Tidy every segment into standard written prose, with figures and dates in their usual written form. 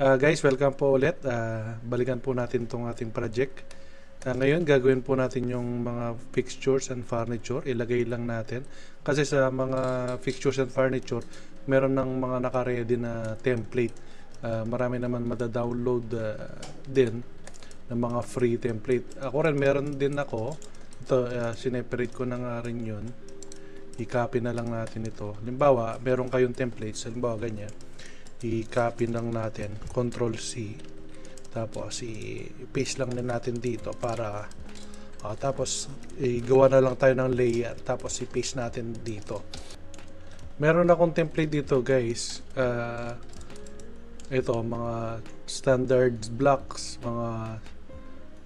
Guys, welcome po ulit. Balikan po natin itong ating project. Ngayon, gagawin po natin yung mga fixtures and furniture. Ilagay lang natin. Kasi sa mga fixtures and furniture, meron ng mga naka-ready na template. Marami naman mada-download din ng mga free template. Ako rin, meron din ako. Ito, sineperate ko na nga rin yun. I-copy na lang natin ito. Halimbawa, meron kayong templates. Halimbawa, ganyan. I-copy lang natin, Control C, tapos i-paste lang din natin dito para tapos i-gawa na lang tayo ng layer, tapos i-paste natin dito. Meron akong template dito guys. Ito, mga standard blocks, mga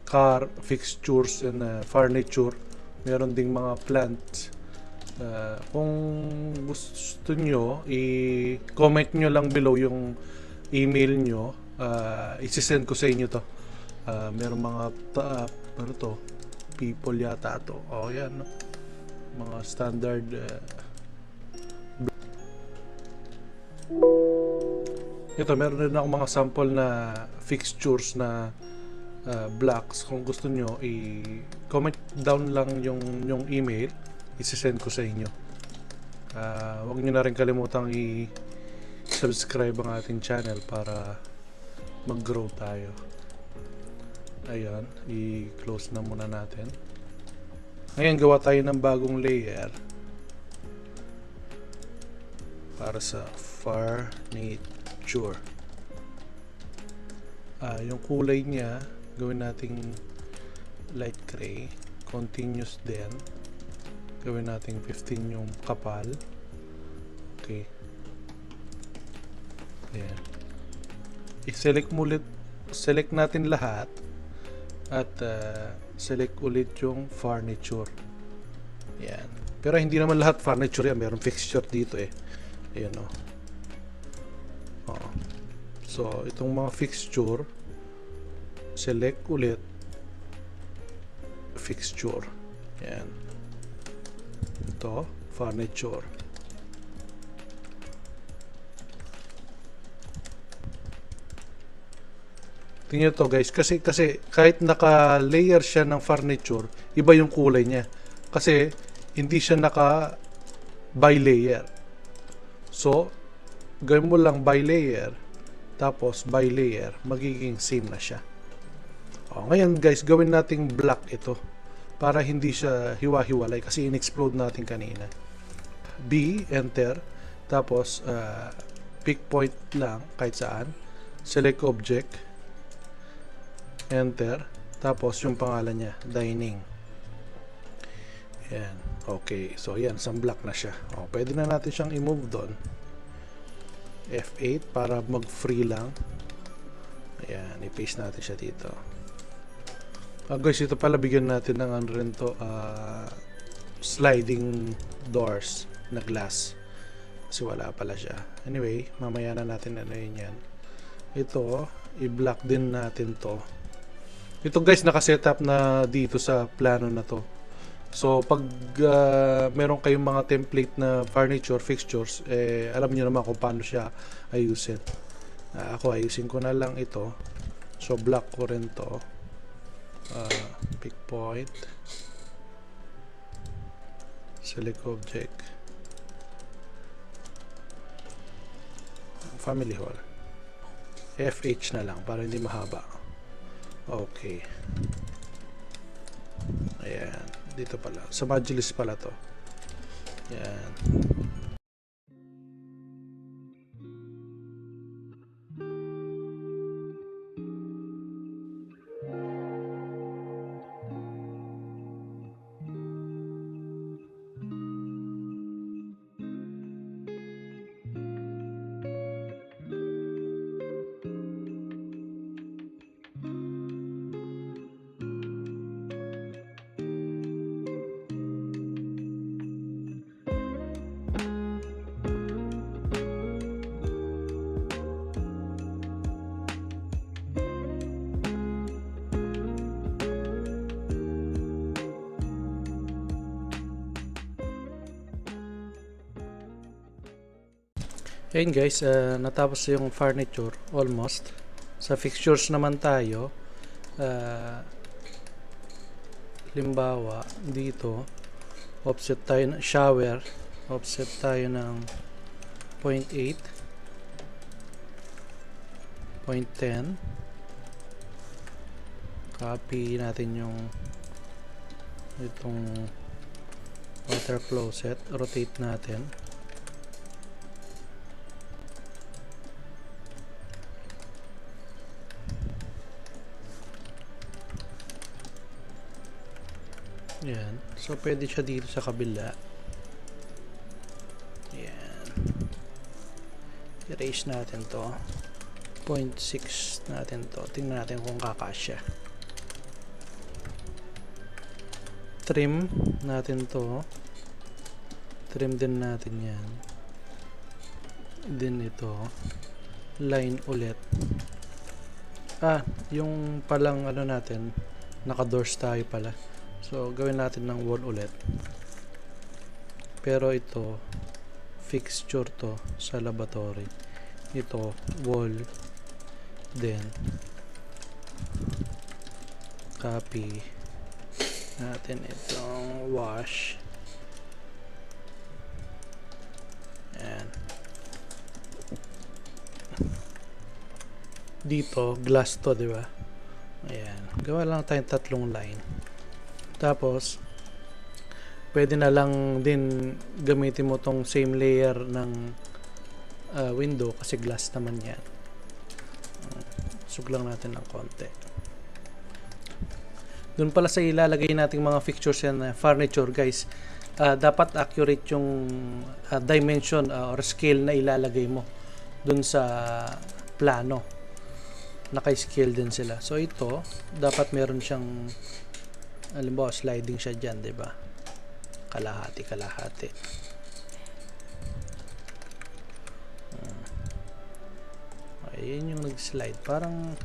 car fixtures and furniture. Meron ding mga plants. Kung gusto nyo, i-comment nyo lang below yung email nyo. Isi-send ko sa inyo to. Meron mga ano to, people yata to. Yan, no? Mga standard ito, meron din ako mga sample na fixtures na blocks. Kung gusto nyo, i-comment down lang yung email, isi-send ko sa inyo. Huwag nyo na rin kalimutang i-subscribe ang ating channel para mag-grow tayo. Ayan, i-close na muna natin. Ngayon, gawa tayo ng bagong layer para sa furniture. Yung kulay niya, gawin nating light gray, continuous din. Gawin natin 15 yung kapal. Okay. Ayan. Select natin lahat at select ulit yung furniture. Ayan. Pero hindi naman lahat furniture yan. Meron fixture dito eh. Ayan o. So, itong mga fixture, select ulit fixture. Ayan. Ito, furniture. Tingnan to guys, kasi kahit naka-layer siya ng furniture, iba yung kulay niya. Kasi hindi siya naka by layer. So, gawin mo lang by layer, tapos by layer, magiging same na siya. Ngayon guys, gawin nating black ito para hindi siya hiwa-hiwalay kasi in-explode natin kanina. B, enter, tapos pick point lang kahit saan, select object, enter, tapos yung pangalan niya, dining. Yan, okay, so yan, sunblock na siya. Pwede na natin siyang i-move doon. F8 para mag-free lang. Ayan, i-paste natin siya dito. Guys, ito pala bigyan natin ng ano rin to, sliding doors na glass kasi wala pala siya. Anyway, mamaya na natin ano yun yan. Ito, i-block din natin to. Ito guys, nakasetup na dito sa plano na to. So pag meron kayong mga template na furniture fixtures, alam niyo naman kung paano siya ayusin. Ako ayusin ko na lang ito. So block ko rin to. Pick point, select object, family hall, FH na lang para hindi mahaba. Okay, ayan, dito pala sa modules pala to. Ayan. Ayun guys, natapos yung furniture almost. Sa fixtures naman tayo, limbawa dito, offset tayo ng shower, offset tayo ng 0.8, 0.10. Copy natin yung itong water closet, rotate natin. Yan. So pwede siya dito sa kabila. Yan. Erase natin to. 0.6 natin to. Tingnan natin kung kakasya. Trim natin to. Trim din natin yan. Din ito. Line ulit. Yung palang ano natin, naka-doors tayo pala. So, gawin natin ng wall ulit. Pero ito, fixture to sa laboratory. Ito, wall. Then, copy natin itong wash. Ayan. Dito, glass to, di ba? Ayan. Gawa lang tayong tatlong line. Tapos, pwede na lang din gamitin mo tong same layer ng window kasi glass naman yan. Sug lang natin ng konti. Doon pala sa ilalagay nating mga fixtures and furniture, guys, dapat accurate yung dimension or scale na ilalagay mo doon sa plano. Naka-scale din sila. So ito, dapat meron siyang, halimbawa sliding siya dyan, diba? Kalahati. Ayan yung nag-slide. Parang,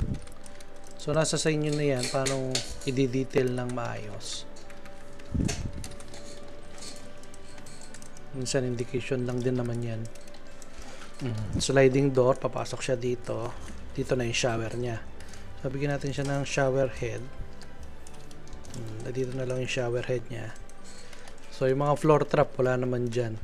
so nasa sa inyo na yan, paano i-detail ng maayos. Minsan indication lang din naman yan. Sliding door, papasok siya dito. Dito na yung shower niya. So, bigyan natin siya ng shower head. Dito na lang yung shower head niya. So, yung mga floor trap, wala naman dyan.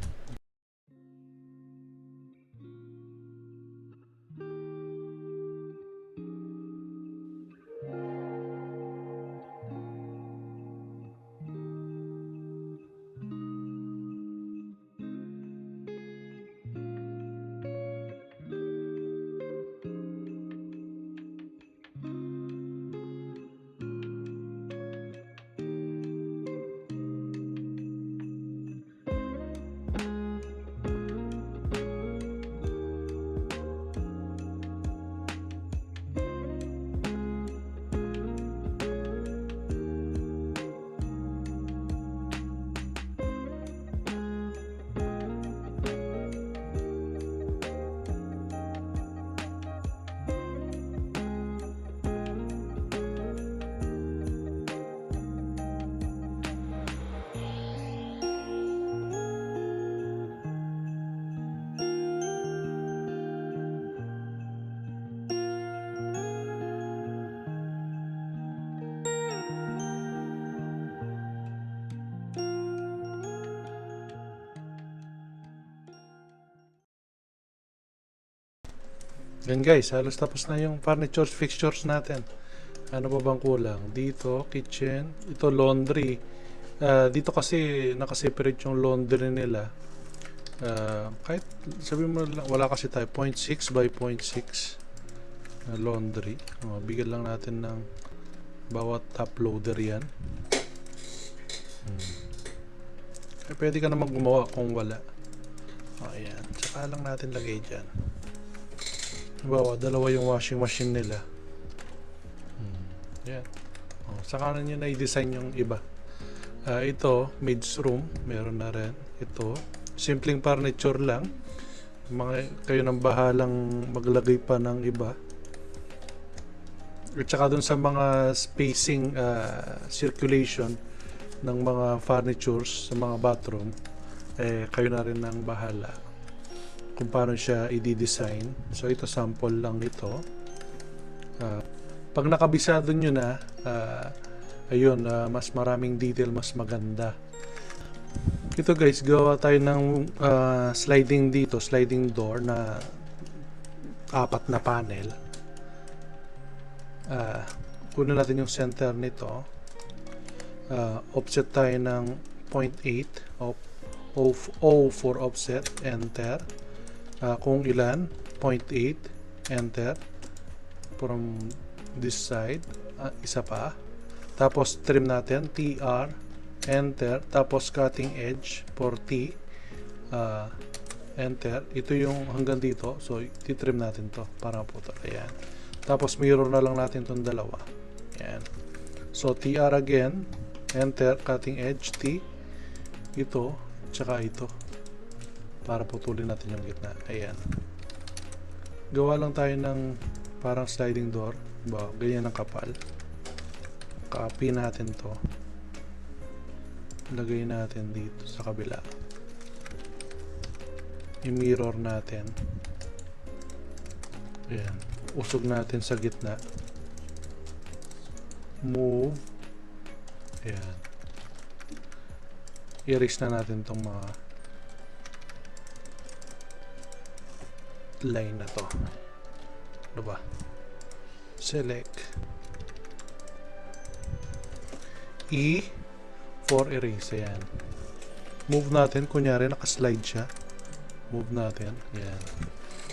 Yan guys, halos tapos na yung furniture fixtures natin. Ano ba bang kulang? Dito, kitchen. Ito, laundry. Dito kasi nakaseparate yung laundry nila. Kahit sabi mo lang, wala kasi tayo 0.6 by 0.6 laundry. Bigyan lang natin ng bawat top loader yan. Pwede ka naman gumawa kung wala. Ayan. Tsaka lang natin lagay dyan. Bawa, dalawa yung washing machine nila. Yan. Saka na nyo na i-design yung iba. Ito, maid's room. Meron na rin. Ito, simpleng furniture lang. Kayo nang bahalang maglagay pa ng iba. At saka dun sa mga spacing, circulation ng mga furnitures sa mga bathroom, kayo na rin ang bahala kung paano siya i-design. So ito, sample lang ito. Ah, pag nakabisado nyo na, ayun, mas maraming detail, mas maganda. Ito guys, gawa tayo ng sliding dito, sliding door na 4 na panel. Kunin natin yung center nito. Offset tayo ng 0.8 O for offset, enter. Kung ilan, 0.8, enter. From this side, isa pa. Tapos trim natin, TR, enter. Tapos cutting edge for T, enter. Ito yung hanggang dito, so titrim natin to para puto. Ayan. Tapos mirror na lang natin tong dalawa. Ayan. So TR again, enter, cutting edge T, ito, tsaka ito, para putulin natin yung gitna. Ayan. Gawa lang tayo ng parang sliding door, ganyan ang kapal. Copy natin to, lagay natin dito sa kabila, i-mirror natin. Ayan. Usog natin sa gitna, move. Ayan. I-erase na natin tong mga line na to. Ano ba? Select E for erase. Ayan. Move natin. Kunyari nakaslide siya. Move natin. Ayan.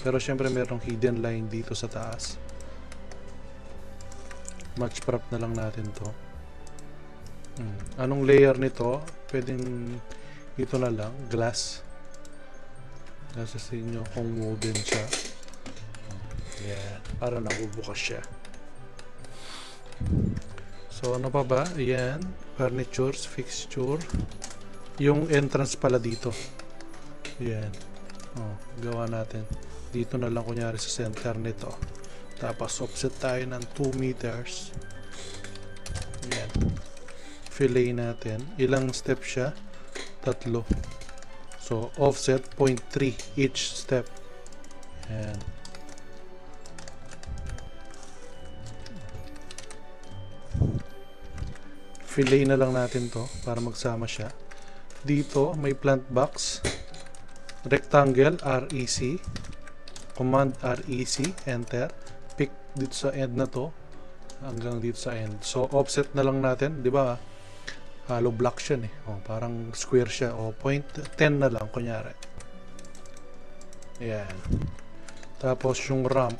Pero syempre merong hidden line dito sa taas. Match prop na lang natin to. Anong layer nito? Pwedeng ito na lang, glass. Nasa sa inyo kung wooden siya. Ayan. Para nabubukas siya. So ano pa ba? Ayan. Furnitures, fixture. Yung entrance pala dito. Ayan. Gawa natin. Dito na lang kunyari sa center nito. Tapos offset tayo ng 2 meters. Ayan. Fillet natin. Ilang step siya? 3. So offset 0.3 each step. Ayan. Fillet na lang natin to para magsama siya. Dito may plant box. Rectangle, REC. Command REC, enter. Pick dito sa end na to hanggang dito sa end. So offset na lang natin, di ba? Hollow block siya eh. Parang square siya. 0.10 na lang kunyari. Ayan. Tapos yung ramp.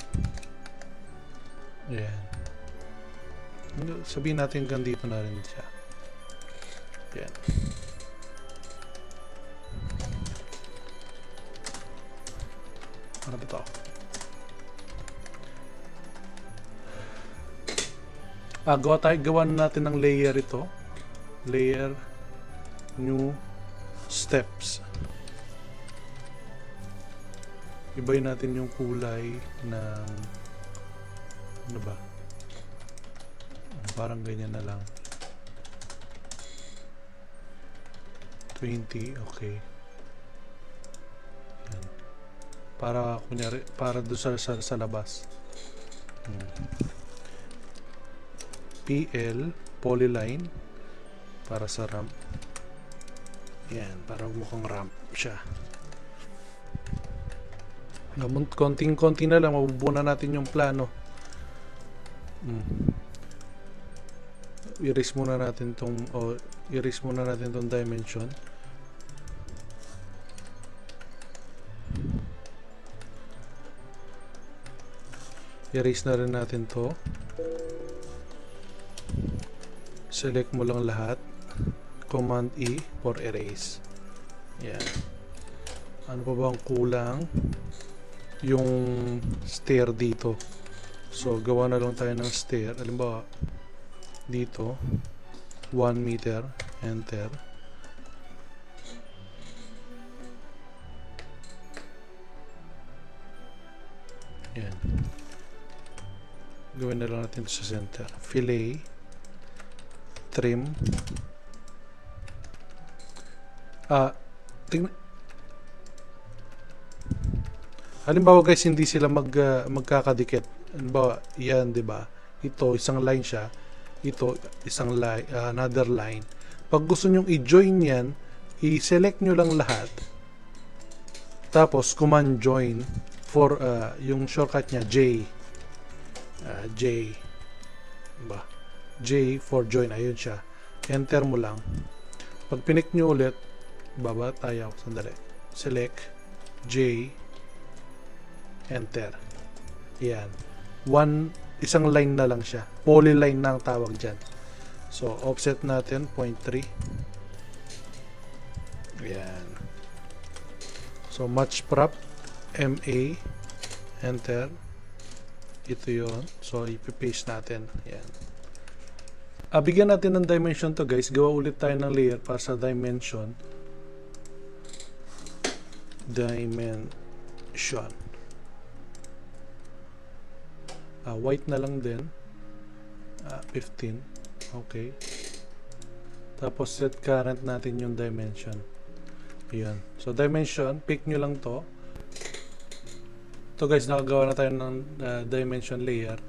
Ayan. Sabihin natin hanggang dito na rin siya. Ayan. Ano ba ito? Gawa natin ng layer ito. Layer, new steps. Ibayin natin yung kulay ng ano ba? Parang ganyan na lang. 20, okay. Yan. Para kunyari, para doon sa labas. PL, polyline, para sa ramp. Yan, para mukhang ramp siya. Konting-konti na lang, mabubuo na natin yung plano. I-erase muna natin tong dimension. I-erase na rin natin to. Select mo lang lahat. Command E for erase. Yan. Ano pa bang kulang? Yung stair dito. So gawa na lang tayo ng stair. Halimbawa dito 1 meter, enter. Yan. Gawin na lang natin sa center. Fillet, trim. Halimbawa guys, hindi sila magkakadikit. Halimbawa, yan, di ba? Ito, isang line siya. Ito, isang line, another line. Pag gusto nyong i-join yan, i-select nyo lang lahat. Tapos, command join for yung shortcut niya, J. J. Ba? J for join. Ayun siya. Enter mo lang. Pag pinik nyo ulit, baba tayo. Sandali. Select. J. Enter. Yan. Isang line na lang siya. Polyline na ang tawag dyan. So, offset natin, 0.3. Yan. So, match prop, MA, enter. Ito yon. So, ipipaste natin. Yan. Bigyan natin ng dimension to, guys. Gawa ulit tayo ng layer para sa dimension. Dimension. White na lang din. 15. Okay. Tapos set current natin yung dimension. Ayan. So dimension, pick nyo lang to. Ito guys, nakagawa na tayo ng dimension layer.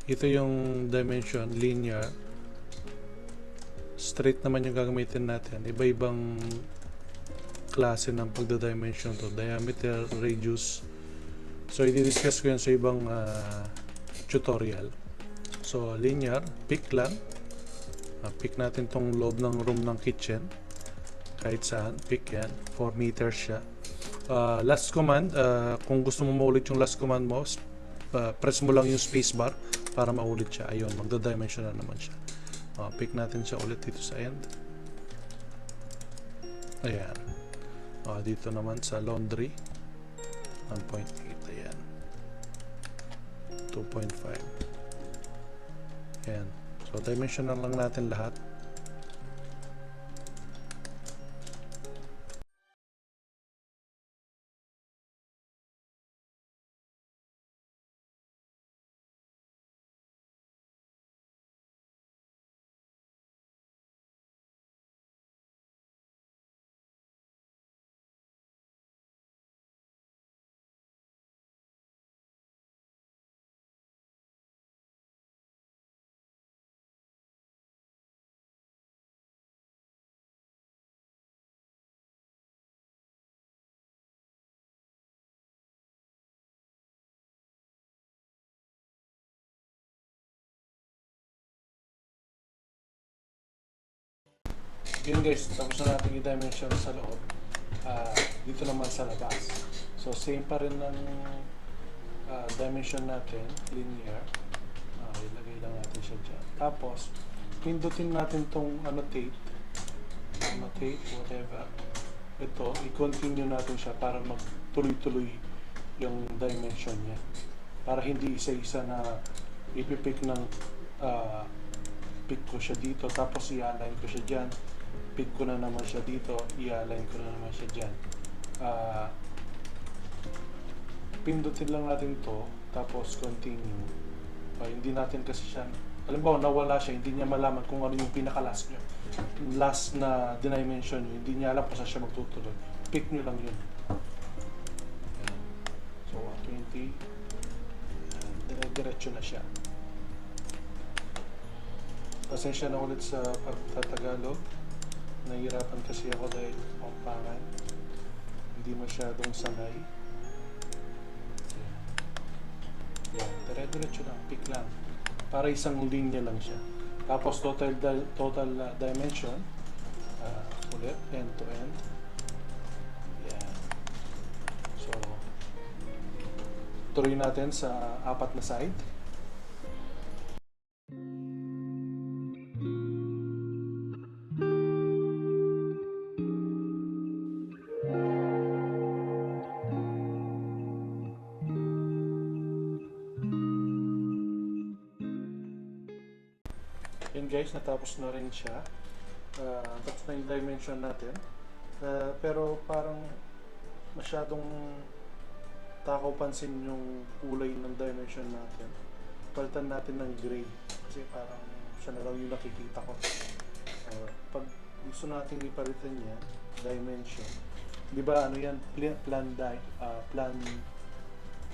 Ito yung dimension, linear. Straight naman yung gagamitin natin. Iba-ibang klase ng pagda-dimension to. Diameter, radius. So, i-discuss ko yan sa ibang tutorial. So, linear, pick lang. Pick natin tong loob ng room ng kitchen. Kahit saan, pick yan. 4 meters siya. Last command, kung gusto mo maulit yung last command mo, press mo lang yung spacebar para maulit siya. Ayun, magda-dimension na naman siya. Pick natin siya ulit dito sa end. Ayan. Dito naman sa laundry. 1.8, ayan. 2.5. Ayan. So, dimension lang natin lahat. Yun guys, tapos na natin i-dimension sa loob. Dito naman sa labas. So same pa rin ng dimension natin, linear. Ilagay lang natin siya dyan. Tapos, pindutin natin tong annotate, whatever. Ito, i-continue natin siya para magtuloy-tuloy yung dimension niya. Para hindi isa-isa na ipipick ng pick ko siya dito, tapos i-align ko siya dyan. Pick ko na naman siya dito, i-align ko na naman siya dyan. Pindutin lang natin to, tapos continue. Hindi natin kasi siya, halimbawa nawala siya, hindi niya malaman kung ano yung pinaka-last nyo. Last na dimension nyo, hindi niya alam kung saan siya magtutuloy. Pick nyo lang yun. So 120, dire-diretso na siya. Pasensya na ulit sa pagtatagalog. Nahihirapan kasi ako dahil pampangan. Hindi masyadong sanay. Yan, dire-diretso lang, pick lang. Para isang linya lang siya. Tapos total dimension. Ulit, end to end. Yan. So, tuloy natin sa 4 na side. Yun guys, natapos na rin siya. Tapos na yung dimension natin. Pero parang masyadong takaw pansin yung kulay ng dimension natin. Palitan natin ng gray. Kasi parang siya na lang yung nakikita ko. Pag gusto natin ipalitan niya, dimension. Di ba ano yan? Plan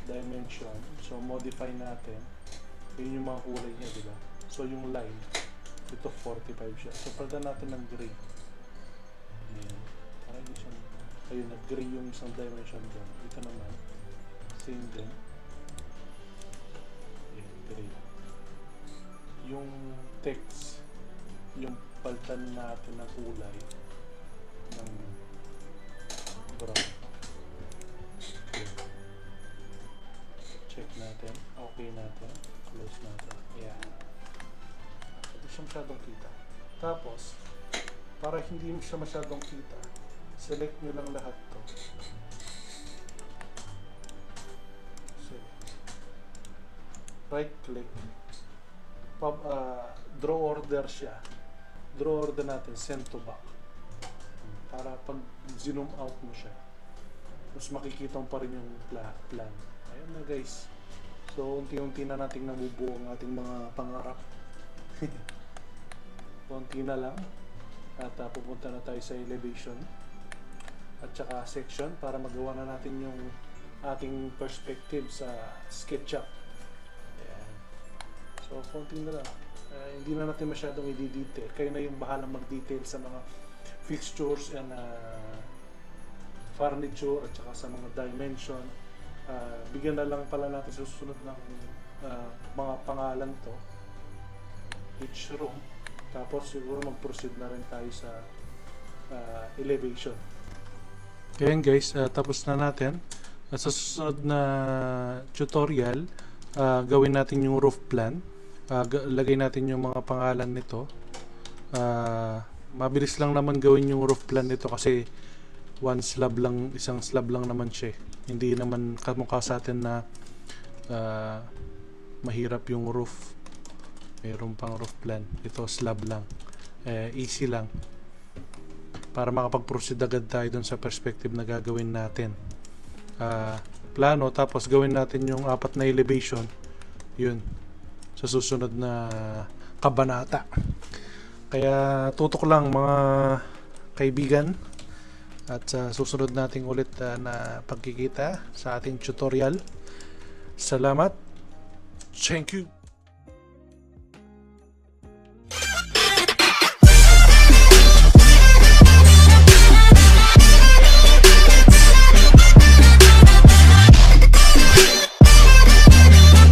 dimension. So modify natin. Yun yung mga kulay niya, di ba? So yung line, ito 45 siya. So palitan natin ng gray. Ayan. Para hindi siya, ayun, nag-gray yung isang dimension doon. Ito naman, same din. Ayan, gray. Yung text, yung palitan natin ng kulay ng brown. Check natin, okay natin, close natin. Yeah. Hindi siya masyadong kita. Tapos, para hindi siya masyadong kita, select nyo lang lahat to. Select. Right click. Draw order siya. Draw order natin, send to back. Para pag zoom out mo siya, mas makikita mo pa rin yung plan. Ayun na guys. So, unti-unti na nating nabubuo ang ating mga pangarap. Unti na lang. At pupunta na tayo sa elevation. At saka section para magawa na natin yung ating perspective sa SketchUp. Ayan. So, konti na lang. Hindi na natin masyadong i-detail. Kayo na yung bahalang mag-detail sa mga fixtures and furniture at saka sa mga dimension. Bigyan na lang pala natin sa susunod ng mga pangalan to, each room, tapos siguro mag-proceed na rin tayo sa elevation. Ayan guys, tapos na natin. Sa susunod na tutorial, gawin natin yung roof plan. Lagay natin yung mga pangalan nito. Mabilis lang naman gawin yung roof plan nito kasi isang slab lang naman siya. Hindi naman kamukha sa atin na mahirap yung roof. Mayroon pang roof plan. Ito slab lang. Easy lang. Para makapag-proceed agad tayo dun sa perspective na gagawin natin. Plano, tapos gawin natin yung 4 na elevation. Yun. Sa susunod na kabanata. Kaya tutok lang mga kaibigan. At sa susunod nating ulit na pagkikita sa ating tutorial. Salamat. Thank you.